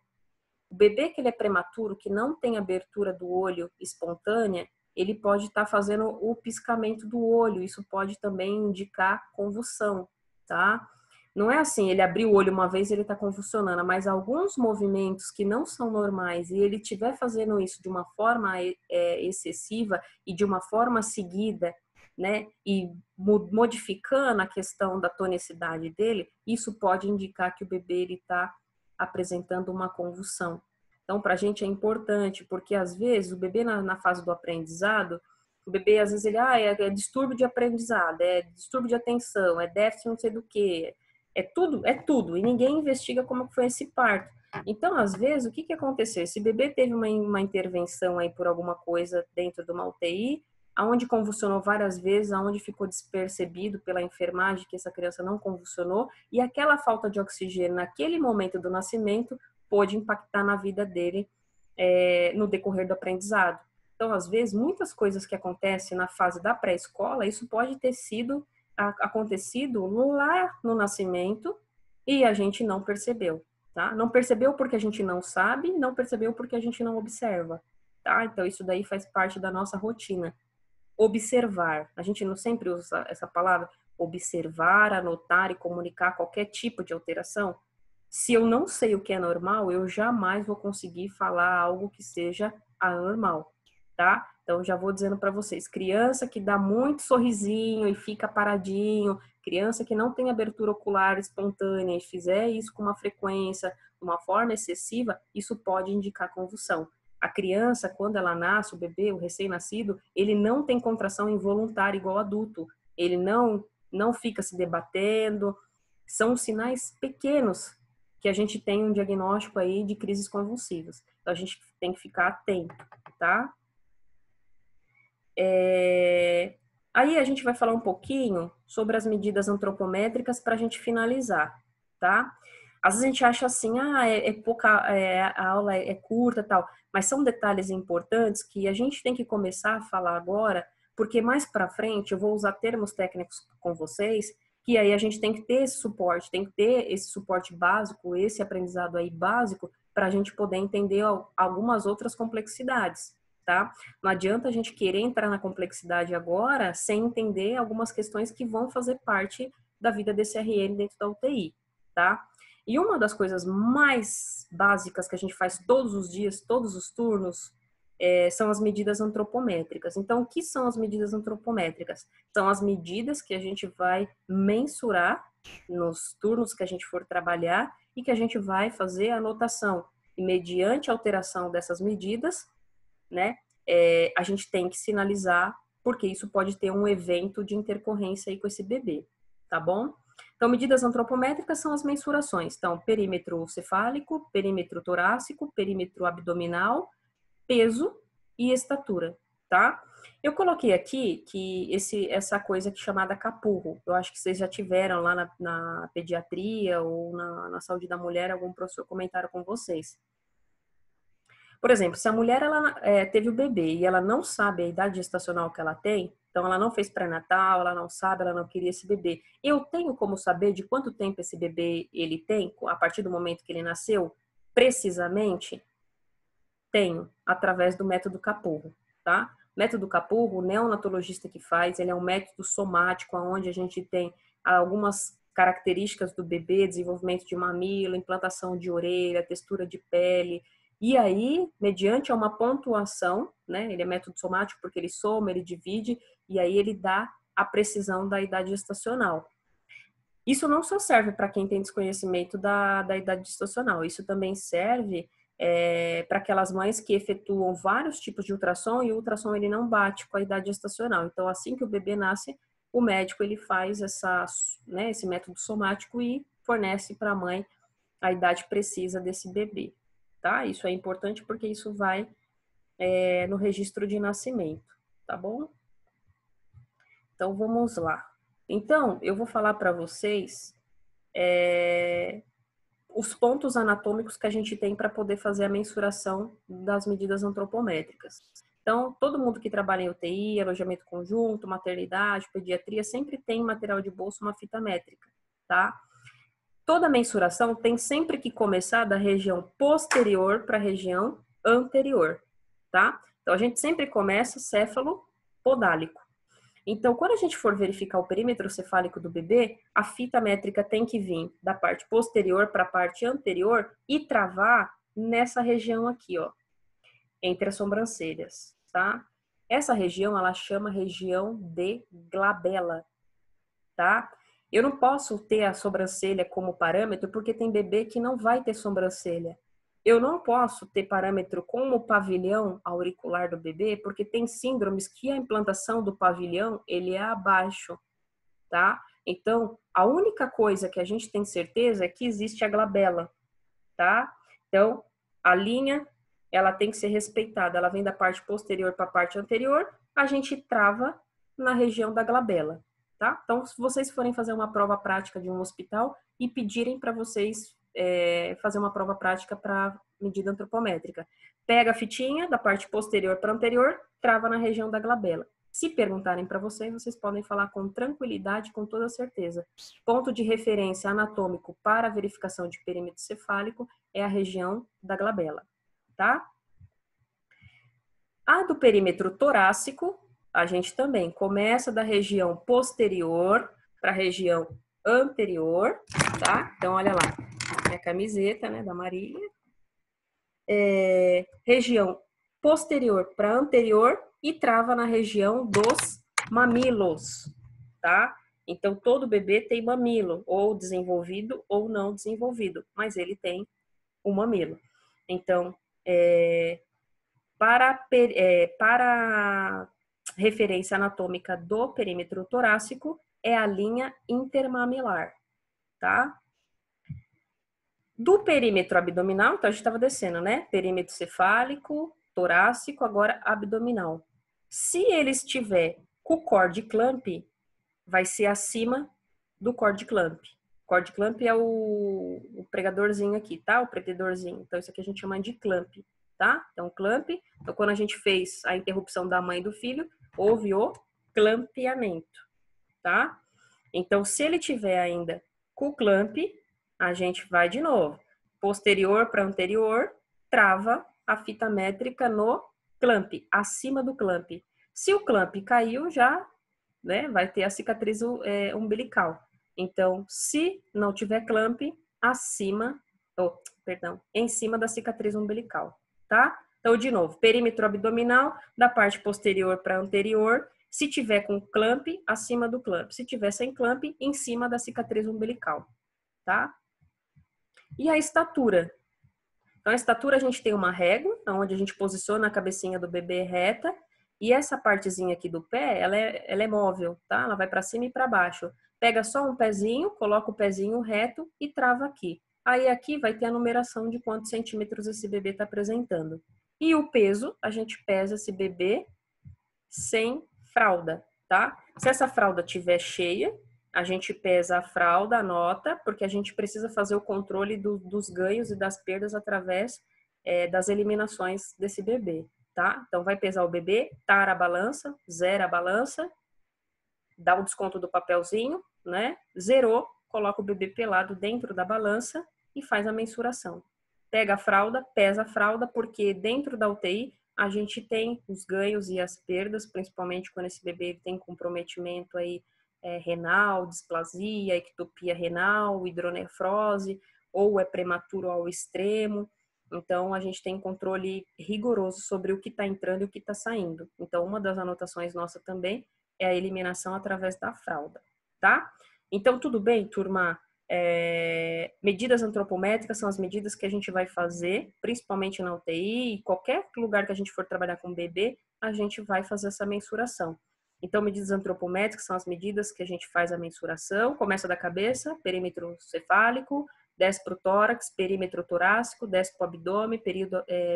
O bebê que ele é prematuro, que não tem abertura do olho espontânea, ele pode estar fazendo o piscamento do olho. Isso pode também indicar convulsão, tá? Não é assim, ele abriu o olho uma vez e ele está convulsionando, mas alguns movimentos que não são normais e ele estiver fazendo isso de uma forma excessiva e de uma forma seguida, né, e modificando a questão da tonicidade dele, isso pode indicar que o bebê ele está apresentando uma convulsão. Então, para a gente é importante, porque às vezes o bebê na fase do aprendizado, o bebê às vezes ele é distúrbio de aprendizado, é distúrbio de atenção, é déficit não sei do que, é tudo, e ninguém investiga como foi esse parto. Então, às vezes, o que aconteceu? Esse bebê teve uma intervenção aí por alguma coisa dentro de uma UTI, aonde convulsionou várias vezes, aonde ficou despercebido pela enfermagem que essa criança não convulsionou, e aquela falta de oxigênio naquele momento do nascimento pôde impactar na vida dele no decorrer do aprendizado. Então, às vezes, muitas coisas que acontecem na fase da pré-escola, isso pode ter acontecido lá no nascimento e a gente não percebeu, tá? Não percebeu porque a gente não sabe, não percebeu porque a gente não observa, tá? Então, isso daí faz parte da nossa rotina. Observar. A gente não sempre usa essa palavra. Observar, anotar e comunicar qualquer tipo de alteração. Se eu não sei o que é normal, eu jamais vou conseguir falar algo que seja anormal, tá? Então, já vou dizendo para vocês, criança que dá muito sorrisinho e fica paradinho, criança que não tem abertura ocular espontânea e fizer isso com uma frequência, de uma forma excessiva, isso pode indicar convulsão. A criança, quando ela nasce, o bebê, o recém-nascido, ele não tem contração involuntária igual adulto. Ele não fica se debatendo. São sinais pequenos que a gente tem um diagnóstico aí de crises convulsivas. Então, a gente tem que ficar atento, tá? Aí a gente vai falar um pouquinho sobre as medidas antropométricas para a gente finalizar, tá? Às vezes a gente acha assim, a aula é curta e tal, mas são detalhes importantes que a gente tem que começar a falar agora, porque mais para frente eu vou usar termos técnicos com vocês, que aí a gente tem que ter esse suporte, tem que ter esse suporte básico, esse aprendizado aí básico, para a gente poder entender algumas outras complexidades, tá? Não adianta a gente querer entrar na complexidade agora sem entender algumas questões que vão fazer parte da vida desse RN dentro da UTI, tá? E uma das coisas mais básicas que a gente faz todos os dias, todos os turnos, são as medidas antropométricas. Então, o que são as medidas antropométricas? São as medidas que a gente vai mensurar nos turnos que a gente for trabalhar e que a gente vai fazer a anotação. E mediante a alteração dessas medidas, né, a gente tem que sinalizar, porque isso pode ter um evento de intercorrência aí com esse bebê, tá bom? Então, medidas antropométricas são as mensurações. Então, perímetro cefálico, perímetro torácico, perímetro abdominal, peso e estatura, tá? Eu coloquei aqui que essa coisa que é chamada capurro, eu acho que vocês já tiveram lá na pediatria ou na saúde da mulher, algum professor comentaram com vocês. Por exemplo, se a mulher ela, teve o bebê e ela não sabe a idade gestacional que ela tem, então ela não fez pré-natal, ela não sabe, ela não queria esse bebê. Eu tenho como saber de quanto tempo esse bebê ele tem, a partir do momento que ele nasceu, precisamente? Tenho, através do método Capurro, tá? O método Capurro, o neonatologista que faz, ele é um método somático, onde a gente tem algumas características do bebê, desenvolvimento de mamilo, implantação de orelha, textura de pele, e aí, mediante uma pontuação, né? Ele é método somático porque ele soma, ele divide, e aí ele dá a precisão da idade gestacional. Isso não só serve para quem tem desconhecimento da idade gestacional, isso também serve para aquelas mães que efetuam vários tipos de ultrassom e o ultrassom ele não bate com a idade gestacional. Então, assim que o bebê nasce, o médico ele faz esse método somático e fornece para a mãe a idade precisa desse bebê, tá? Isso é importante porque isso vai no registro de nascimento, tá bom? Então, vamos lá. Então, eu vou falar para vocês os pontos anatômicos que a gente tem para poder fazer a mensuração das medidas antropométricas. Então, todo mundo que trabalha em UTI, alojamento conjunto, maternidade, pediatria, sempre tem material de bolso, uma fita métrica, tá? Toda mensuração tem sempre que começar da região posterior para a região anterior, tá? Então, a gente sempre começa céfalo podálico. Então, quando a gente for verificar o perímetro cefálico do bebê, a fita métrica tem que vir da parte posterior para a parte anterior e travar nessa região aqui, ó, entre as sobrancelhas, tá? Essa região, ela chama região de glabela, tá? Eu não posso ter a sobrancelha como parâmetro porque tem bebê que não vai ter sobrancelha. Eu não posso ter parâmetro como o pavilhão auricular do bebê porque tem síndromes que a implantação do pavilhão ele é abaixo, tá? Então, a única coisa que a gente tem certeza é que existe a glabela, tá? Então, a linha ela tem que ser respeitada. Ela vem da parte posterior para a parte anterior, a gente trava na região da glabela. Tá? Então, se vocês forem fazer uma prova prática de um hospital e pedirem para vocês fazer uma prova prática para medida antropométrica, pega a fitinha da parte posterior para anterior, trava na região da glabela. Se perguntarem para vocês, vocês podem falar com tranquilidade, com toda certeza. Ponto de referência anatômico para a verificação de perímetro cefálico é a região da glabela, tá? A do perímetro torácico, a gente também começa da região posterior para a região anterior, tá? Então, olha lá, minha camiseta, né, da Maria. Região posterior para anterior e trava na região dos mamilos, tá? Então, todo bebê tem mamilo, ou desenvolvido ou não desenvolvido, mas ele tem o mamilo. Então, para referência anatômica do perímetro torácico é a linha intermamilar, tá? Do perímetro abdominal, então a gente estava descendo, né? Perímetro cefálico, torácico, agora abdominal. Se ele estiver Com o cord clamp, vai ser acima do cord clamp. Cord clamp é o pregadorzinho aqui, tá? O prendedorzinho. Então, isso aqui a gente chama de clamp, tá? Então, clamp. Então, quando a gente fez a interrupção da mãe e do filho, houve o clampeamento, tá? Então, se ele tiver ainda com o clamp, a gente vai de novo. Posterior para anterior, trava a fita métrica no clamp, acima do clamp. Se o clamp caiu, já, né, vai ter a cicatriz umbilical. Então, se não tiver clamp, em cima da cicatriz umbilical, tá? Então, de novo, perímetro abdominal, da parte posterior para anterior. Se tiver com clamp, acima do clamp. Se tiver sem clamp, em cima da cicatriz umbilical, tá? E a estatura? Então, a estatura a gente tem uma régua, onde a gente posiciona a cabecinha do bebê reta, e essa partezinha aqui do pé, ela é móvel, tá? Ela vai para cima e para baixo. Pega só um pezinho, coloca o pezinho reto e trava aqui. Aí aqui vai ter a numeração de quantos centímetros esse bebê está apresentando. E o peso, a gente pesa esse bebê sem fralda, tá? Se essa fralda estiver cheia, a gente pesa a fralda, anota, porque a gente precisa fazer o controle dos ganhos e das perdas através das eliminações desse bebê, tá? Então, vai pesar o bebê, tara a balança, zera a balança, dá o desconto do papelzinho, né? Zerou, coloca o bebê pelado dentro da balança e faz a mensuração. Pega a fralda, pesa a fralda, porque dentro da UTI a gente tem os ganhos e as perdas, principalmente quando esse bebê tem comprometimento aí renal, displasia, ectopia renal, hidronefrose, ou é prematuro ao extremo. Então, a gente tem controle rigoroso sobre o que está entrando e o que está saindo. Então, uma das anotações nossa também é a eliminação através da fralda, tá? Então, tudo bem, turma? Medidas antropométricas são as medidas que a gente vai fazer, principalmente na UTI, e qualquer lugar que a gente for trabalhar com bebê, a gente vai fazer essa mensuração. Então, medidas antropométricas são as medidas que a gente faz a mensuração, começa da cabeça, perímetro cefálico, desce para o tórax, perímetro torácico, desce para o abdômen,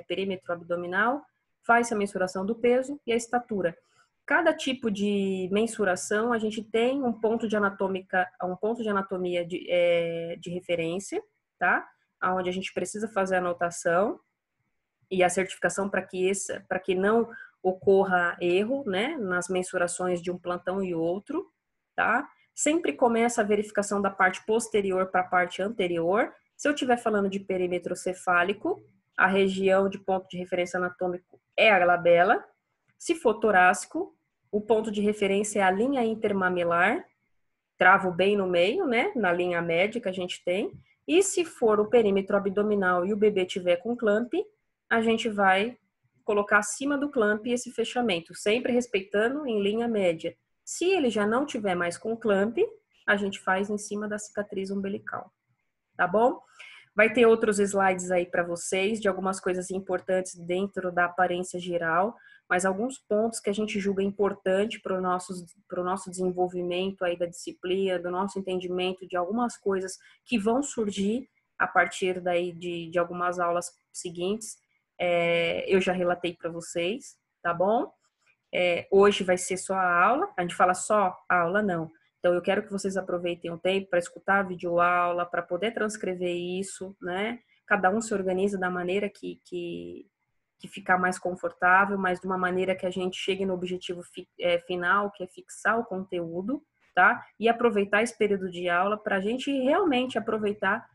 perímetro abdominal, faz a mensuração do peso e a estatura. Cada tipo de mensuração, a gente tem um ponto de anatomia de referência, tá? Onde a gente precisa fazer a anotação e a certificação para que não ocorra erro, né? Nas mensurações de um plantão e outro, tá? Sempre começa a verificação da parte posterior para a parte anterior. Se eu estiver falando de perímetro cefálico, a região de ponto de referência anatômico é a glabela. Se for torácico, o ponto de referência é a linha intermamelar, travo bem no meio, né, na linha média que a gente tem. E se for o perímetro abdominal e o bebê tiver com clamp, a gente vai colocar acima do clamp esse fechamento, sempre respeitando em linha média. Se ele já não tiver mais com clamp, a gente faz em cima da cicatriz umbilical, tá bom? Vai ter outros slides aí para vocês, de algumas coisas importantes dentro da aparência geral, mas alguns pontos que a gente julga importante para o nosso desenvolvimento aí da disciplina, do nosso entendimento de algumas coisas que vão surgir a partir daí de algumas aulas seguintes. Eu já relatei para vocês, tá bom? Hoje vai ser só a aula, a gente fala só a aula, não. Então, eu quero que vocês aproveitem o tempo para escutar a videoaula, para poder transcrever isso, né? Cada um se organiza da maneira que ficar mais confortável, mas de uma maneira que a gente chegue no objetivo final, que é fixar o conteúdo, tá? E aproveitar esse período de aula para a gente realmente aproveitar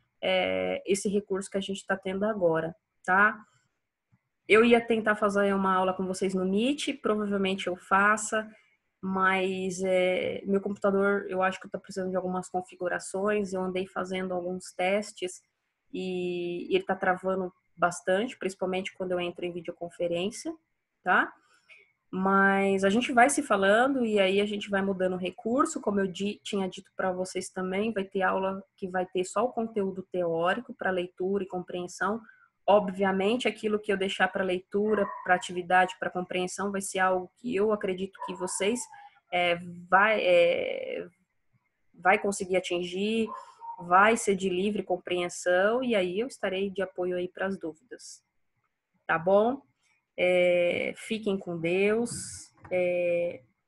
esse recurso que a gente está tendo agora, tá? Eu ia tentar fazer uma aula com vocês no Meet, provavelmente eu faça, mas meu computador, eu acho que eu estou precisando de algumas configurações, eu andei fazendo alguns testes e ele está travando bastante, principalmente quando eu entro em videoconferência, tá? Mas a gente vai se falando e aí a gente vai mudando o recurso, como eu tinha dito para vocês também, vai ter aula que vai ter só o conteúdo teórico para leitura e compreensão. Obviamente, aquilo que eu deixar para leitura, para atividade, para compreensão, vai ser algo que eu acredito que vocês vai conseguir atingir, vai ser de livre compreensão, e aí eu estarei de apoio aí para as dúvidas. Tá bom? Fiquem com Deus.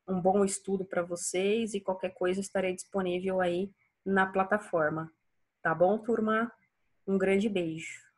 um bom estudo para vocês e qualquer coisa estarei disponível aí na plataforma. Tá bom, turma? Um grande beijo.